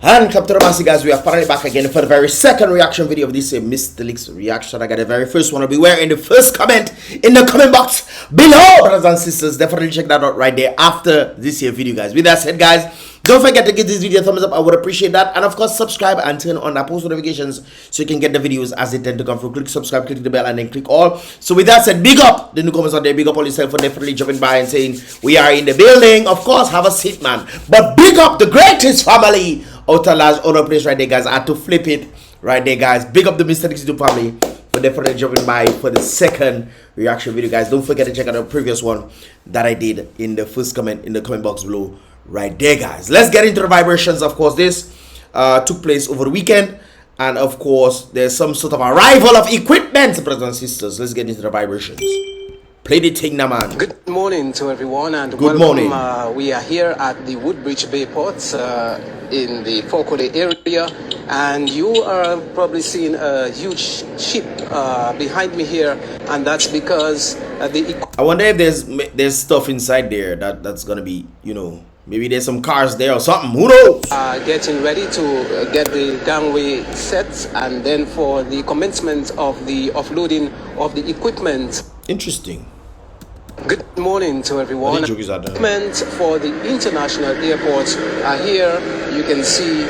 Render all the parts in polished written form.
And come to the massive guys, we are finally back again for the very second reaction video of this Mystelics reaction. I got the very first one. I'll be wearing the first comment in the comment box below, brothers and sisters. Definitely check that out right there after this here video, guys. With that said, guys, don't forget to give this video a thumbs up. I would appreciate that. And of course, subscribe and turn on that post notifications so you can get the videos as they tend to come through. Click subscribe, click the bell, and then click all. So with that said, big up the newcomers out there. Big up all yourself for definitely jumping by and saying we are in the building. Of course, have a seat, man. But big up the greatest family outer large other place right there, guys. I had to flip it right there, guys. Big up the Mystelics family for definitely jumping by for the second reaction video, guys. Don't forget to check out the previous one that I did in the first comment in the comment box below right there, guys. Let's get into the vibrations. Of course, this took place over the weekend, and of course there's some sort of arrival of equipment, brothers and sisters. Let's get into the vibrations. Play the thing now, man. Good morning to everyone, and good welcome. Morning. We are here at the Woodbridge Bay Ports in the Fokole area, and you are probably seeing a huge ship behind me here, and that's because I wonder if there's stuff inside there that's gonna be, you know, maybe there's some cars there or something. Who knows? Getting ready to get the gangway set, and then for the commencement of the offloading of the equipment. Interesting. Good morning to everyone. Equipment for the international airports are here. You can see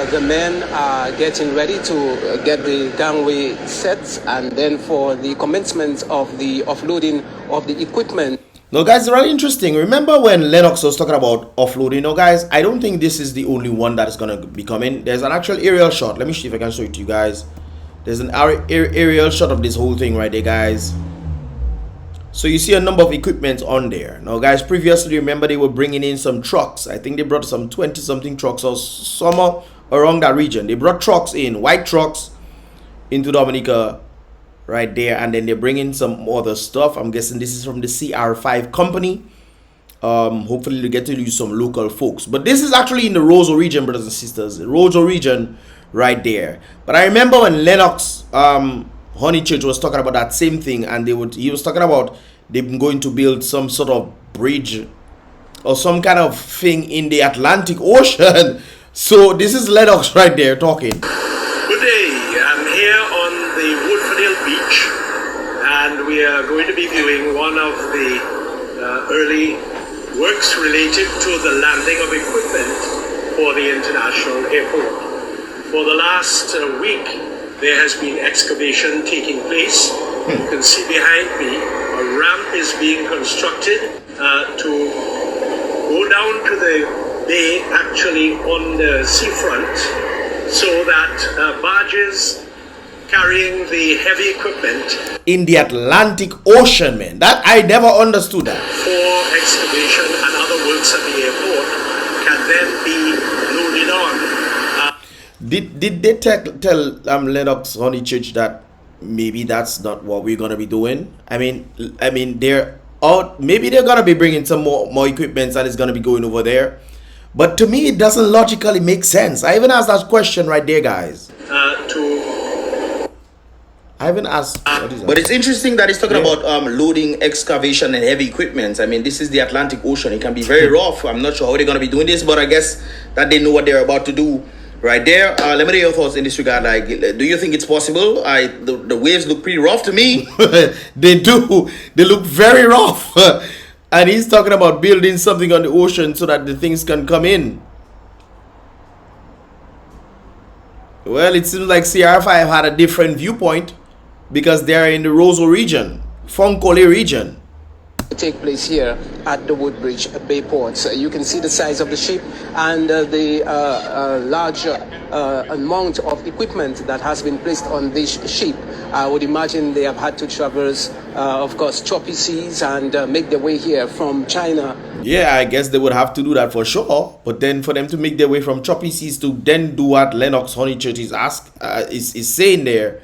the men are getting ready to get the gangway set, and then for the commencement of the offloading of the equipment. No, guys, it's really interesting. Remember when Lennox was talking about offloading? No, guys, I don't think this is the only one that is going to be coming. There's an actual aerial shot. Let me see if I can show it to you guys. There's an aerial shot of this whole thing right there, guys. So you see a number of equipment on there. Now, guys, previously, remember they were bringing in some trucks. I think they brought some 20-something trucks or somewhere around that region. They brought trucks in, white trucks, into Dominica right there. And then they bring in some other stuff. I'm guessing this is from the CR5 company. Hopefully, they get to use some local folks. But this is actually in the Roseau region, brothers and sisters. The Roseau region right there. But I remember when Lennox... Honeychurch was talking about that same thing, and he was talking about they're going to build some sort of bridge or some kind of thing in the Atlantic Ocean. So this is Lennox right there talking. Good day, I'm here on the Woodfordale Beach, and we are going to be viewing one of the early works related to the landing of equipment for the international airport. For the last week, there has been excavation taking place. You can see behind me a ramp is being constructed to go down to the bay, actually on the seafront, so that barges carrying the heavy equipment in the Atlantic Ocean, man. That I never understood that. For excavation and other works at the airport can then be loaded on. Did they tell Lennox Honeychurch that maybe that's not what we're gonna be doing? I mean they're out. Maybe they're gonna be bringing some more equipment and it's gonna be going over there. But to me, it doesn't logically make sense. I even asked that question right there, guys. I haven't asked. What is that? But it's interesting that he's talking about loading, excavation, and heavy equipment. I mean, this is the Atlantic Ocean. It can be very rough. I'm not sure how they're gonna be doing this, but I guess that they know what they're about to do. Right there, let me know your thoughts in this regard. Like, do you think it's possible? The waves look pretty rough to me. They do. They look very rough. And he's talking about building something on the ocean so that the things can come in. Well, it seems like CR5 had a different viewpoint because they're in the Roseau region, Fokole region. Take place here at the Woodbridge Bay Ports. You can see the size of the ship and the large amount of equipment that has been placed on this ship. I would imagine they have had to traverse, of course, choppy seas and make their way here from China. Yeah, I guess they would have to do that for sure. But then for them to make their way from choppy seas to then do what Lennox Honeychurch is saying there,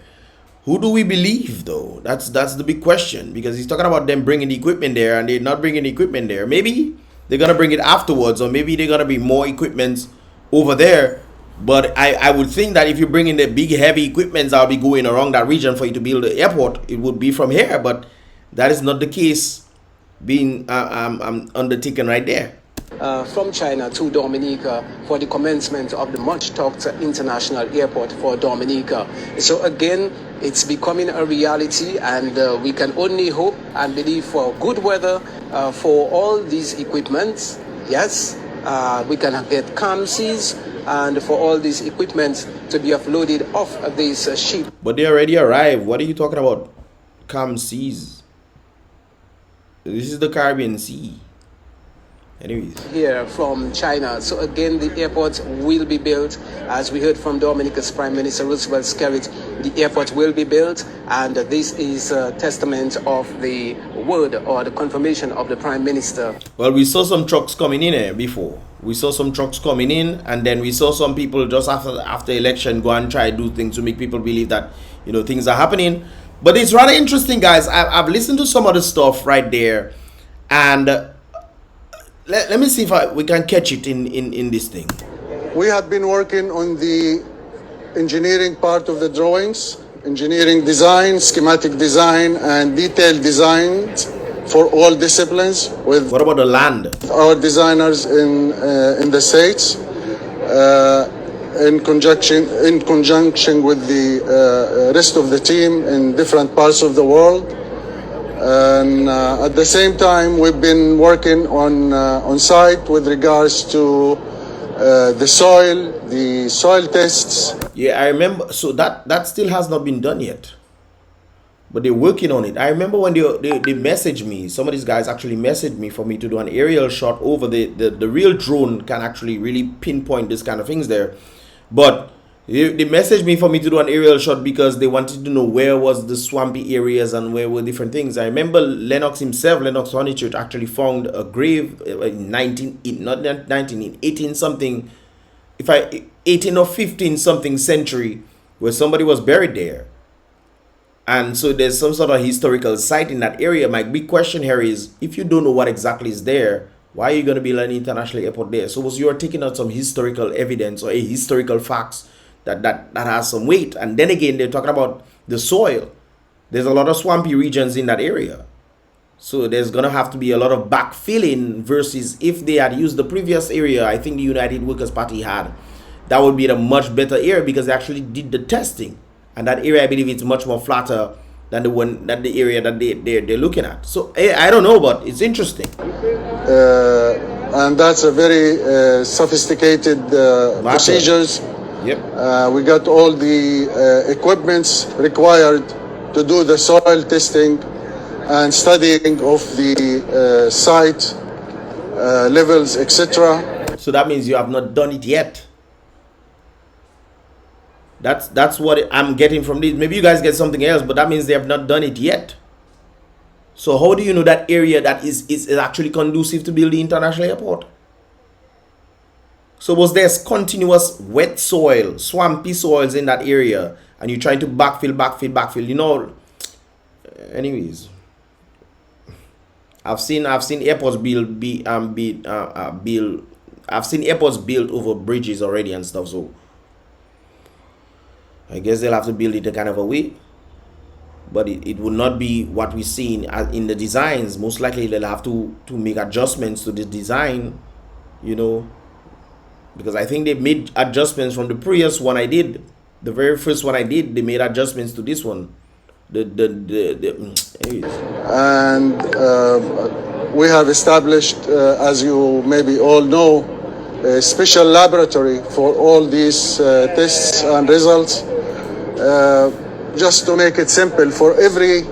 who do we believe, though? That's the big question, because he's talking about them bringing the equipment there and they're not bringing the equipment there. Maybe they're going to bring it afterwards, or maybe they're going to be more equipment over there. But I would think that if you bring in the big heavy equipment that will be going around that region for you to build the airport, it would be from here. But that is not the case being undertaken right there. from China to Dominica for the commencement of the much-talked international airport for Dominica. So again, it's becoming a reality, and we can only hope and believe for good weather for all these equipments. Yes, we can get calm seas, and for all these equipment to be offloaded off of this ship. But they already arrived. What are you talking about? Calm seas. This is the Caribbean Sea. Anyways. Here from China. So again, the airport will be built. As we heard from Dominica's Prime Minister Roosevelt Skerrit, the airport will be built, and this is a testament of the word or the confirmation of the Prime Minister. Well, we saw some trucks coming in before. We saw some trucks coming in, and then we saw some people just after election go and try to do things to make people believe that, you know, things are happening. But it's rather interesting, guys. I've listened to some of the stuff right there, and let me see if we can catch it in this thing. We have been working on the engineering part of the drawings, engineering design, schematic design, and detailed designs for all disciplines. With What about the land? our designers in the States, in conjunction with the rest of the team in different parts of the world. And at the same time, we've been working on site with regards to the soil tests. Yeah, I remember. So that still has not been done yet, but they're working on it. I remember when they messaged me. Some of these guys actually messaged me for me to do an aerial shot over the real drone can actually really pinpoint this kind of things there. But they messaged me for me to do an aerial shot because they wanted to know where was the swampy areas and where were different things. I remember Lennox himself, Lennox Honeychurch, actually found a grave in 18 something, 18 or 15 something century, where somebody was buried there. And so there's some sort of historical site in that area. My big question here is, if you don't know what exactly is there, why are you going to build an international airport there? So you're taking out some historical evidence or a historical facts that has some weight. And then again, they're talking about the soil. There's a lot of swampy regions in that area. So there's going to have to be a lot of backfilling versus if they had used the previous area, I think the United Workers' Party had, that would be a much better area because they actually did the testing. And that area, I believe, it's much more flatter than the area that they're looking at. So I don't know, but it's interesting. And that's a very sophisticated procedures. Yep. We got all the equipments required to do the soil testing and studying of the site levels, etc. So that means you have not done it yet. That's what I'm getting from this. Maybe you guys get something else, but that means they have not done it yet. So how do you know that area that is actually conducive to build the international airport? So was there continuous wet soil, swampy soils in that area, and you're trying to backfill? You know. Anyways, I've seen airports I've seen airports built over bridges already and stuff. So I guess they'll have to build it a kind of a way, but it will not be what we see in the designs. Most likely they'll have to make adjustments to the design, you know, because I think they made adjustments from the previous one I did. The very first one I did, they made adjustments to this one. And we have established, as you maybe all know, a special laboratory for all these tests and results. Just to make it simple, for every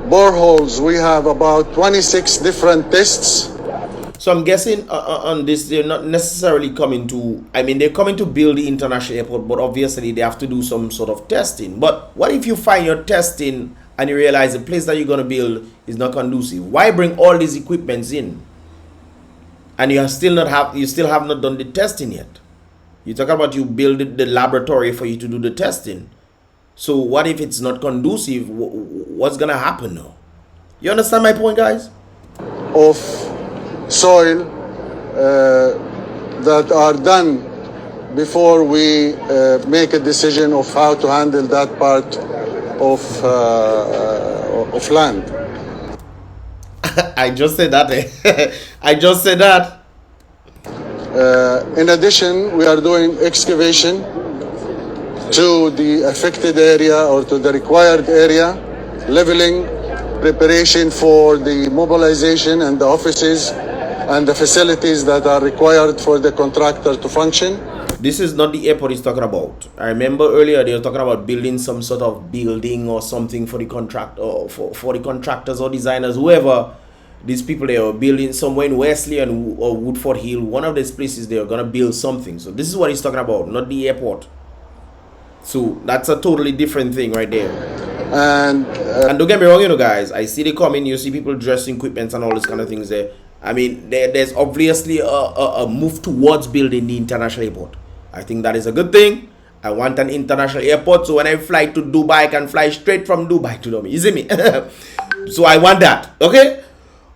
boreholes we have about 26 different tests. So I'm guessing on this, they're not necessarily coming to, I mean, they're coming to build the international airport, but obviously they have to do some sort of testing. But what if you find your testing and you realize the place that you're going to build is not conducive? Why bring all these equipments in? And you still have not done the testing yet. You talk about you build the laboratory for you to do the testing. So what if it's not conducive? What's going to happen now? You understand my point, guys? Of soil that are done before we make a decision of how to handle that part of land. I just said that. I just said that. In addition, we are doing excavation to the affected area or to the required area, leveling, preparation for the mobilization and the offices and the facilities that are required for the contractor to function. This is not the airport he's talking about. I remember earlier they were talking about building some sort of building or something for the contract or for the contractors or designers, whoever these people they are building somewhere in Wesley or Woodford Hill. One of these places they are gonna build something. So this is what he's talking about, not the airport. So that's a totally different thing right there. And don't get me wrong, you know, guys. I see they come in, you see people dressing equipment and all these kind of things there. I mean, there's obviously a move towards building the international airport. I think that is a good thing. I want an international airport, so when I fly to Dubai, I can fly straight from Dubai to Dominica. You see me? So I want that, okay?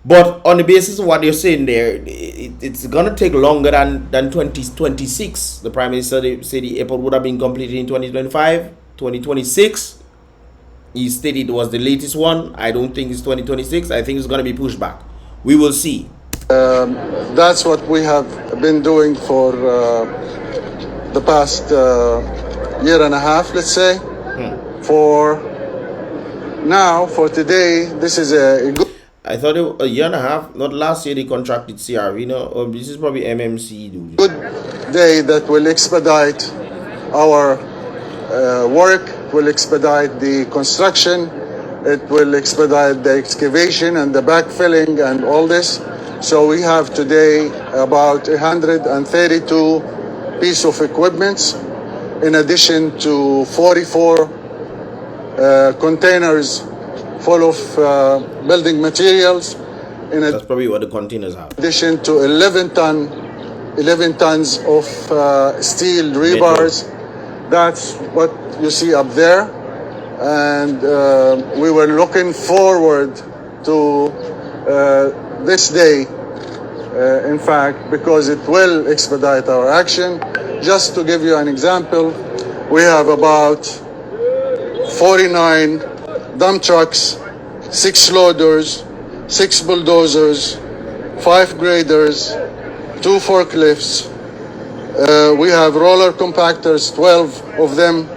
But on the basis of what you're saying there, it's gonna take longer than 2026. The Prime Minister said the airport would have been completed in 2025, 2026. He stated it was the latest one. I don't think it's 2026. I think it's gonna be pushed back. We will see. That's what we have been doing for the past year and a half, let's say. For now, for today, this is a good... I thought a year and a half, not last year they contracted CRV, you know, this is probably MMC. Dude. Good day that will expedite our work, will expedite the construction, it will expedite the excavation and the backfilling and all this. So we have today about 132 pieces of equipment, in addition to 44 containers full of building materials. That's probably what the containers have. In addition to 11 tons of steel rebars. That's what you see up there. And we were looking forward to this day, in fact, because it will expedite our action. Just to give you an example, we have about 49 dump trucks, 6 loaders, 6 bulldozers, 5 graders, 2 forklifts. We have roller compactors, 12 of them.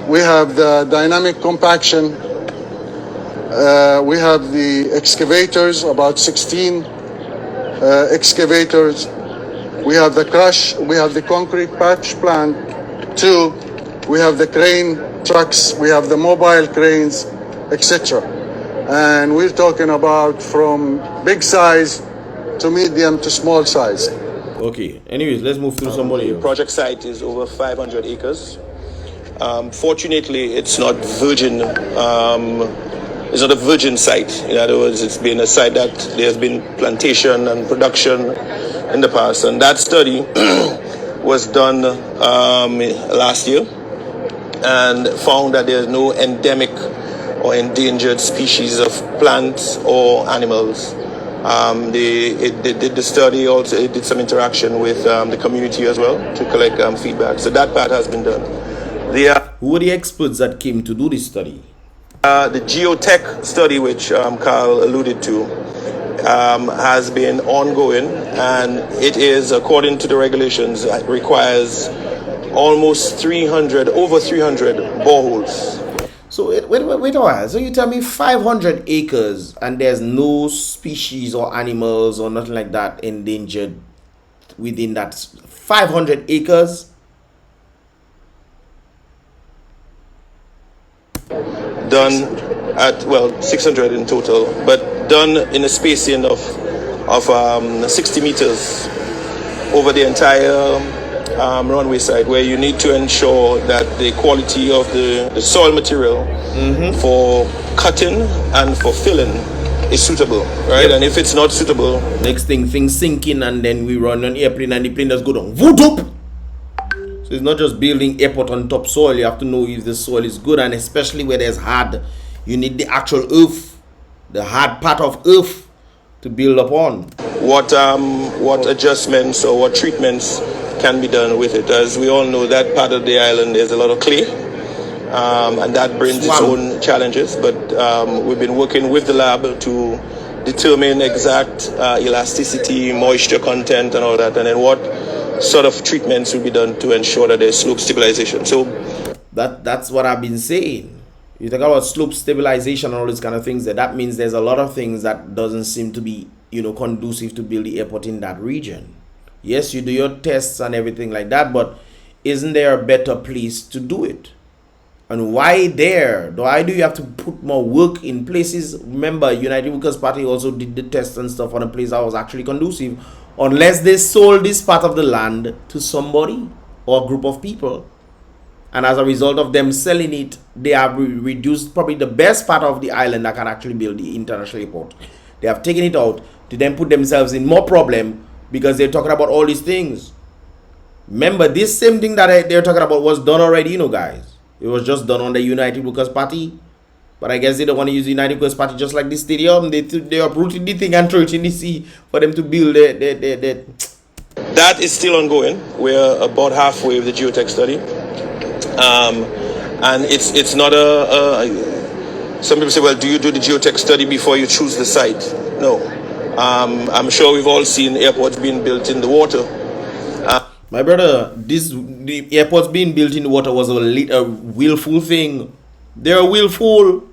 We have the dynamic compaction. We have the excavators, about 16 excavators. We have the crush. We have the concrete patch plant, 2. We have the crane trucks. We have the mobile cranes, etc. And we're talking about from big size to medium to small size. Okay. Anyways, let's move through somebody else. The project site is over 500 acres. Fortunately, it's not virgin. It's not a virgin site. In other words, it's been a site that there's been plantation and production in the past. And that study was done last year and found that there's no endemic or endangered species of plants or animals. They did the study, also it did some interaction with the community as well to collect feedback. So that part has been done. Who were the experts that came to do this study? The geotech study, which Carl alluded to, has been ongoing, and it is, according to the regulations, it requires almost over 300 boreholes. So wait a while. So you tell me 500 acres and there's no species or animals or nothing like that endangered within that 500 acres? Done at, well, 600 in total, but done in a spacing of 60 meters over the entire runway side, where you need to ensure that the quality of the soil material for cutting and for filling is suitable, right? Yep. And if it's not suitable, next thing, things sinking, and then we run an airplane and the plane does go down. Voot up! So it's not just building airport on top soil. You have to know if the soil is good, and especially where there's hard, you need the actual earth, the hard part of earth to build upon. What adjustments or what treatments can be done with it? As we all know, that part of the island there's a lot of clay, and that brings its own challenges. But we've been working with the lab to determine exact elasticity, moisture content, and all that, and then what sort of treatments will be done to ensure that there's slope stabilization. So that's what I've been saying. You talk about slope stabilization and all these kind of things. That means there's a lot of things that doesn't seem to be, you know, conducive to build the airport in that region. Yes, you do your tests and everything like that, but isn't there a better place to do it? And why there? Why do you have to put more work in places? Remember, United Workers Party also did the tests and stuff on a place that was actually conducive, unless they sold this part of the land to somebody or a group of people. And as a result of them selling it, they have reduced probably the best part of the island that can actually build the international airport. They have taken it out to then put themselves in more problem because they're talking about all these things. Remember, this same thing that they're talking about was done already, you know, guys. It was just done on the United Workers Party. But I guess they don't want to use the United Workers Party just like this stadium. They uprooted the thing and threw it in the sea for them to build it. That is still ongoing. We're about halfway with the geotech study. And it's not some people say, well, do you do the geotech study before you choose the site? No. I'm sure we've all seen airports being built in the water. My brother, the airports being built in the water was a willful thing. They're willful.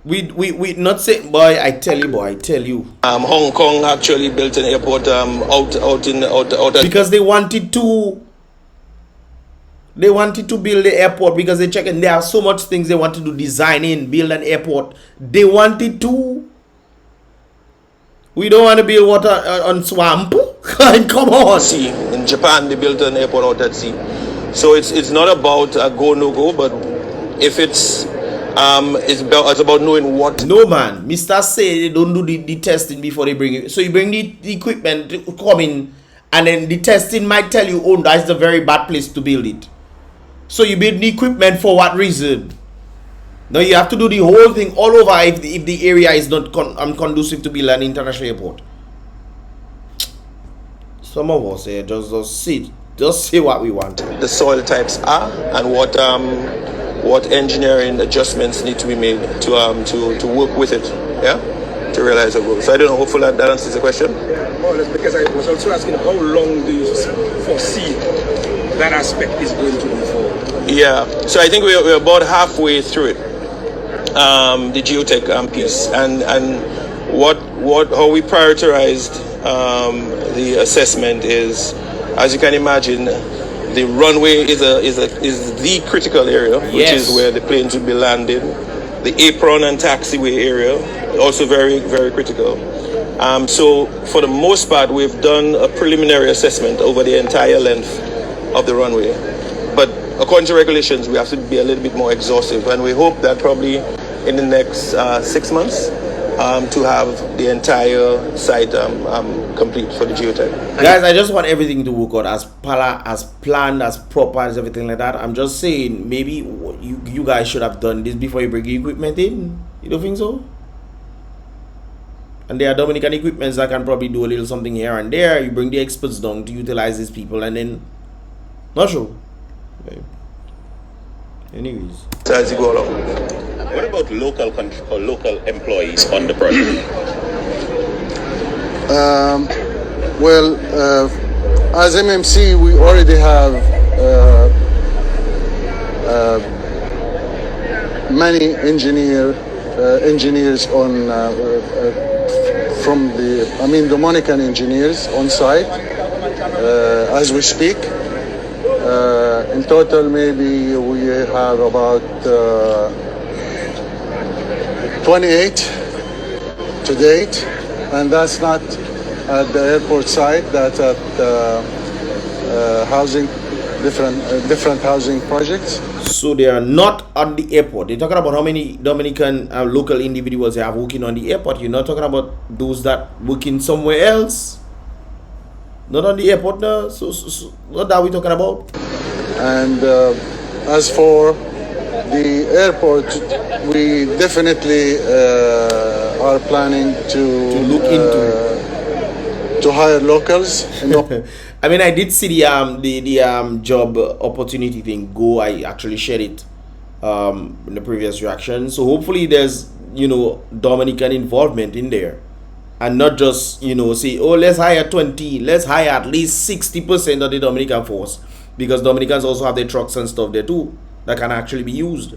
We not say, boy, I tell you. Hong Kong actually built an airport out because they wanted to. They wanted to build the airport because they check and there are so much things they wanted to design in, build an airport. They wanted to. We don't want to build water on swamp. Come on. Sea. In Japan, they built an airport out at sea. So it's not about a go no go, but if it's about knowing what. No man, Mr. Say they don't do the testing before they bring it. So you bring the equipment to come in, and then the testing might tell you, oh, that's the very bad place to build it. So you build the equipment for what reason? Now you have to do the whole thing all over if the area is not conducive to build an international airport. Some of us here just say what we want. The soil types are and what engineering adjustments need to be made to work with it, yeah, to realize the goal. So I don't know. Hopefully that answers the question. More or less, because I was also asking how long do you foresee that aspect is going to be for? Yeah, so I think we're about halfway through it, the geotech piece, and how we prioritized the assessment is, as you can imagine, the runway is the critical area, which is where the planes will be landing. The apron and taxiway area also very, very critical. So for the most part, we've done a preliminary assessment over the entire length of the runway. But according to regulations, we have to be a little bit more exhaustive, and we hope that probably in the next 6 months to have the entire site complete for the geotech. Guys, I just want everything to work out as planned, as proper, as everything like that. I'm just saying, maybe you guys should have done this before you bring the equipment in. You don't think so? And there are Dominican equipments that can probably do a little something here and there. You bring the experts down to utilize these people, and then not sure. Okay. Anyways, as you go along. What about local employees on the project? As MMC, we already have many engineers on from the Dominican engineers on site as we speak. In total, maybe we have about 28 to date, and that's not at the airport site. That's at housing, different housing projects. So they are not on the airport. They're talking about how many Dominican local individuals they have working on the airport. You're not talking about those that working somewhere else. Not on the airport, no. So what are we talking about? And as for the airport, we definitely are planning to look into to hire locals. I mean, I did see the job opportunity thing go. I actually shared it in the previous reaction. So hopefully there's you know, Dominican involvement in there, and not just, you know, say, oh, let's hire 20, let's hire at least 60% of the Dominican force, because Dominicans also have their trucks and stuff there too that can actually be used.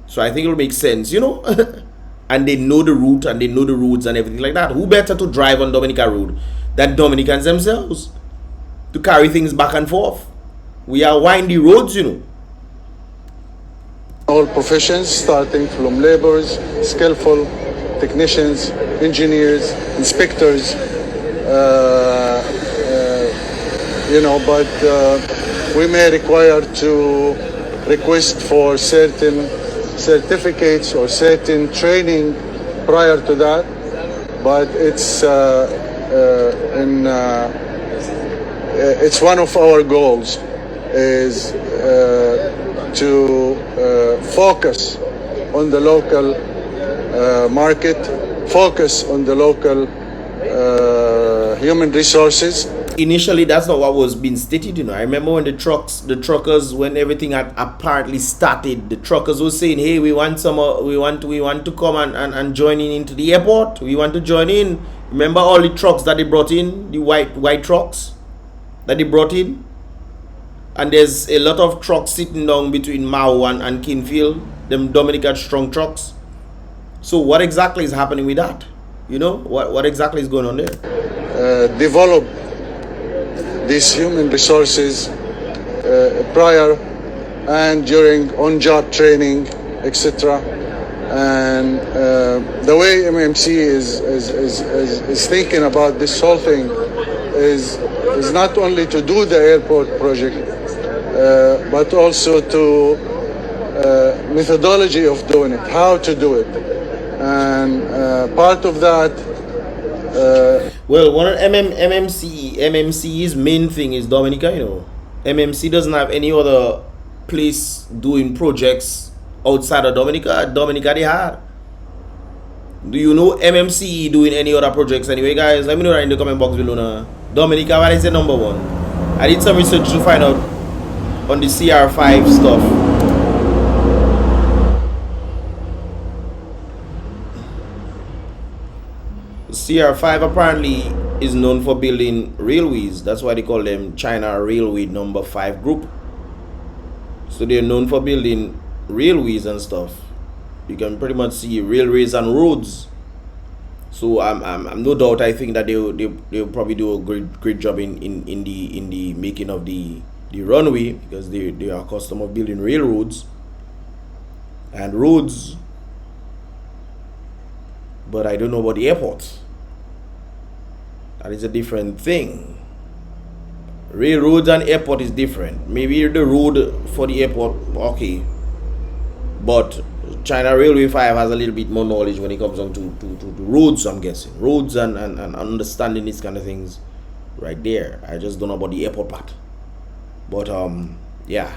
So I think it'll make sense, you know. And they know the route and they know the roads and everything like that. Who better to drive on Dominica road than Dominicans themselves to carry things back and forth? We are windy roads, you know. All professions, starting from laborers, skillful technicians, engineers, inspectors, you know, but we may require to request for certain certificates or certain training prior to that, but it's one of our goals is to focus on the local market, focus on the local human resources. Initially, that's not what was being stated, you know. I remember when the truckers, when everything had apparently started, the truckers were saying, hey, we want to come and join in into the airport. We want to join in. Remember all the trucks that they brought in, the white trucks that they brought in? And there's a lot of trucks sitting down between Mao and Kinfield, them Dominica strong trucks. So what exactly is happening with that? You know, what exactly is going on there? Develop these human resources prior and during on-job training, etc. And the way MMC is thinking about this whole thing is not only to do the airport project, but also to methodology of doing it, how to do it. And part of that. Well, one of MMC's main thing is Dominica, you know. MMC doesn't have any other place doing projects outside of Dominica. Dominica they had. Do you know MMC doing any other projects anyway, guys? Let me know right in the comment box below now. Dominica, what is the number one? I did some research to find out on the CR5 stuff. CR5 apparently is known for building railways. That's why they call them China Railway Number 5 Group. So they're known for building railways and stuff. You can pretty much see railways and roads. So I'm no doubt, I think that they'll probably do a great job in the making of the runway, because they are accustomed of building railroads and roads. But I don't know about the airport. That is a different thing. Railroads and airport is different. Maybe the road for the airport, okay. But China Railway 5 has a little bit more knowledge when it comes on to roads, I'm guessing. Roads and understanding these kind of things right there. I just don't know about the airport part. But yeah.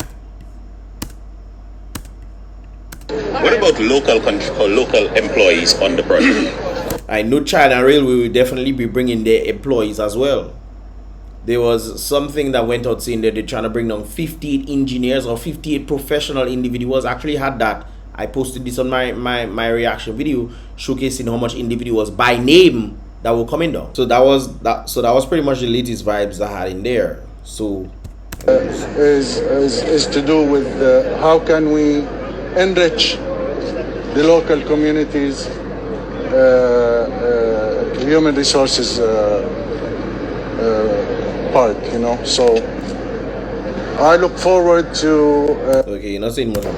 What about local employees on the project? I know China Railway will definitely be bringing their employees as well. There was something that went out saying that they're trying to bring down 58 engineers or 58 professional individuals. I actually had that. I posted this on my reaction video showcasing how much individuals by name that were coming down. So that was pretty much the latest vibes I had in there. So is to do with how can we enrich the local communities, human resources part, you know. So I look forward to okay, nothing more.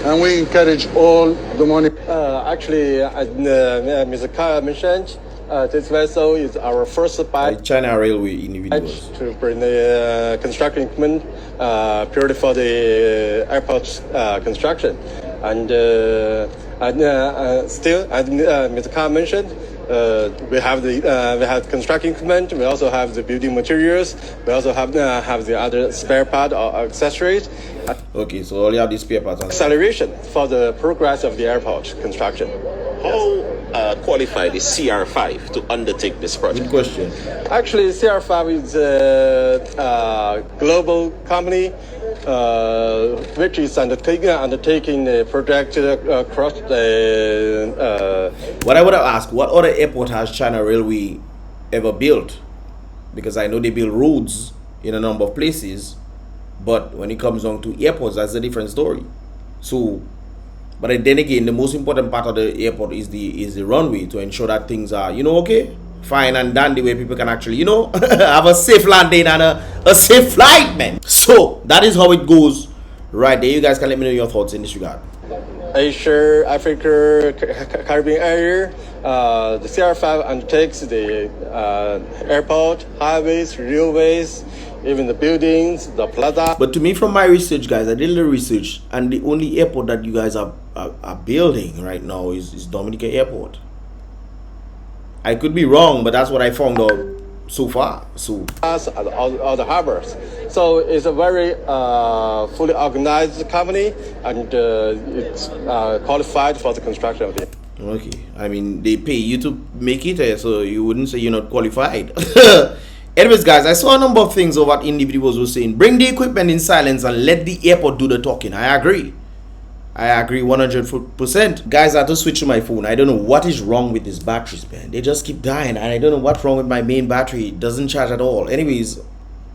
And we encourage all the money. Actually, as Mr. Kyle mentioned, this vessel is our first batch China Railway individuals to bring the construction equipment purely for the airport construction. And still, as Mr. Kyle mentioned, we have construction equipment. We also have the building materials. We also have the other spare part or accessories. Okay, so all you have these spare parts. Acceleration for the progress of the airport construction. How qualified is CR5 to undertake this project? Good question. Actually, CR5 is a global company which is undertaking the project across the. What I would have asked, what other airport has China Railway ever built? Because I know they build roads in a number of places, but when it comes down to airports, that's a different story. So, but then again, the most important part of the airport is the runway, to ensure that things are, okay, fine and dandy, where people can actually, have a safe landing and a safe flight, man. So that is how it goes right there. You guys can let me know your thoughts in this regard. Asia, Africa, Caribbean area, the CR5 undertakes the airport, highways, railways, even the buildings, the plaza. But to me, from my research, guys, I did a little research, and the only airport that you guys are building right now is Dominica Airport. I could be wrong, but that's what I found out so far. So all the harbors. So it's a very fully organized company, and it's qualified for the construction of it. Okay, I mean, they pay you to make it, so you wouldn't say you're not qualified. Anyways, guys, I saw a number of things of what individuals were saying. Bring the equipment in silence and let the airport do the talking. I agree 100%. Guys, I had to switch to my phone. I don't know what is wrong with these batteries, man. They just keep dying, and I don't know what's wrong with my main battery. It doesn't charge at all. Anyways,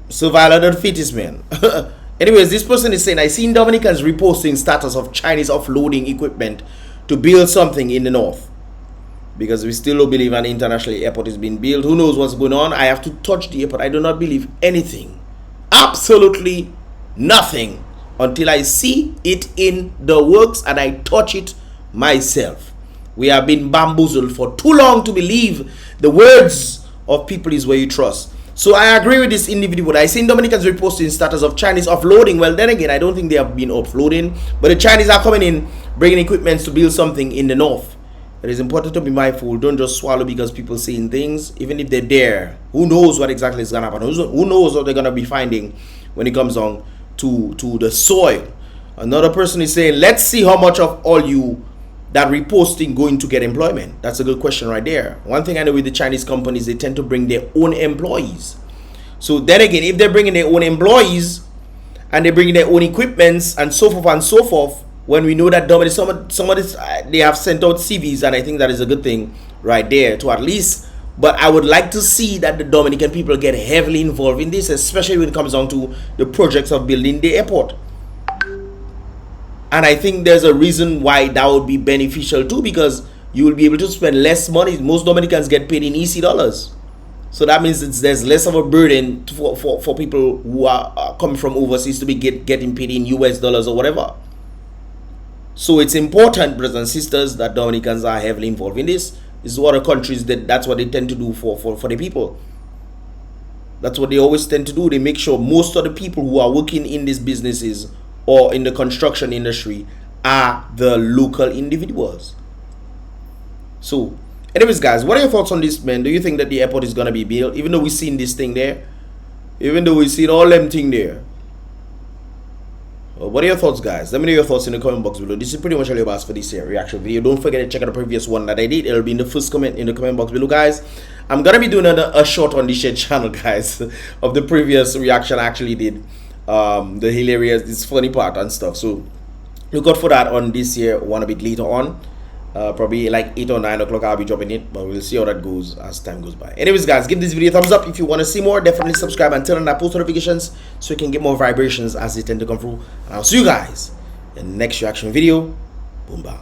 survival of the fittest, man. Anyways, this person is saying, I seen Dominicans reposting status of Chinese offloading equipment to build something in the north, because we still don't believe an international airport is being built. Who knows what's going on? I have to touch the airport. I do not believe anything, absolutely nothing, until I see it in the works and I touch it myself. We have been bamboozled for too long to believe the words of people is where you trust. So I agree with this individual. I seen Dominicans reposting status of Chinese offloading. Well, then again, I don't think they have been offloading, but the Chinese are coming in, bringing equipment to build something in the north. It is important to be mindful. Don't just swallow because people saying things, even if they're there. Who knows what exactly is going to happen? Who knows what they're going to be finding when it comes on to the soil. Another person is saying, let's see how much of all you that reposting going to get employment. That's a good question right there. One thing I know with the Chinese companies, they tend to bring their own employees. So then again, if they're bringing their own employees and they're bringing their own equipments and so forth, when we know that some of this, they have sent out CVs, and I think that is a good thing right there to at least. But I would like to see that the Dominican people get heavily involved in this, especially when it comes down to the projects of building the airport. And I think there's a reason why that would be beneficial too, because you will be able to spend less money. Most Dominicans get paid in EC dollars. So that means there's less of a burden for people who are coming from overseas to be getting paid in US dollars or whatever. So it's important, brothers and sisters, that Dominicans are heavily involved in this. This is what other countries, that's what they tend to do for the people. That's what they always tend to do. They make sure most of the people who are working in these businesses or in the construction industry are the local individuals. So, anyways, guys, what are your thoughts on this, man? Do you think that the airport is going to be built? Even though we've seen this thing there. Even though we've seen all them thing there. What are your thoughts, guys? Let me know your thoughts in the comment box below. This is pretty much all about for this reaction video. Don't forget to check out the previous one that I did. It'll be in the first comment in the comment box below, guys. I'm gonna be doing a short on this channel, guys, of the previous reaction I actually did. The hilarious, this funny part and stuff. So look out for that on this year one a bit later on. Probably like 8 or 9 o'clock I'll be dropping it, but we'll see how that goes as time goes by. Anyways, guys, give this video a thumbs up. If you want to see more, definitely subscribe and turn on that post notifications so you can get more vibrations as they tend to come through. And I'll see you guys in the next reaction video. Boom, bam.